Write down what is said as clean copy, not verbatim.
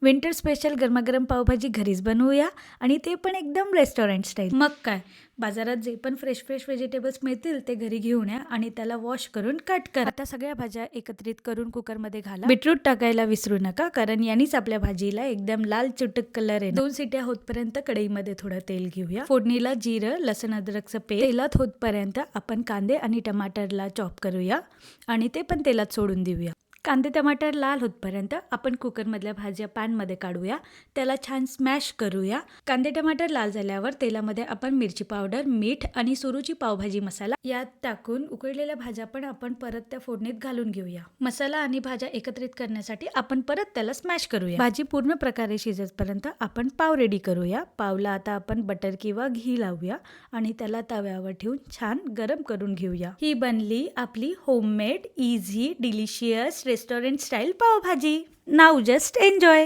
Winter special गरमागरम पावभाजी घरीच बनवूया आणि ते पण एकदम रेस्टॉरंट स्टाईल. मग काय, बाजारात जे पण फ्रेश व्हेजिटेबल्स मिळतील ते घरी घेऊन या आणि त्याला वॉश करून कट करा. आता सगळ्या भाज्या एकत्रित करून कुकरमध्ये घाला. बीटरूट टाकायला विसरू नका, कारण यांनीच आपल्या भाजीला एकदम लाल चुटक कलर आहे. 2 सिट्या होतपर्यंत कढईमध्ये थोडं तेल घेऊया. फोडणीला जिरं, लसूण अद्रकचं पेस्ट तेलात होतपर्यंत आपण कांदे आणि टमाटरला चॉप करूया आणि ते पण तेलात सोडून देऊया. कांदे टमाटर लाल होतपर्यंत आपण कुकरमधल्या भाज्या पॅनमध्ये काढूया, त्याला छान स्मॅश करूया. कांदे टमाटर लाल झाल्यावर तेलामध्ये आपण मिरची पावडर, मीठ आणि सुरूची पावभाजी मसाला यात टाकून उकडलेल्या भाज्या पण आपण परत त्या फोडणीत घालून घेऊया. मसाला आणि भाज्या एकत्रित करण्यासाठी आपण परत त्याला स्मॅश करूया. भाजी पूर्ण प्रकारे शिजेपर्यंत आपण पाव रेडी करूया. पावला आता आपण बटर किंवा घी लावूया आणि त्याला तव्यावर ठेवून छान गरम करून घेऊया. ही बनली आपली homemade, easy, delicious restaurant style pav bhaji. Now just enjoy.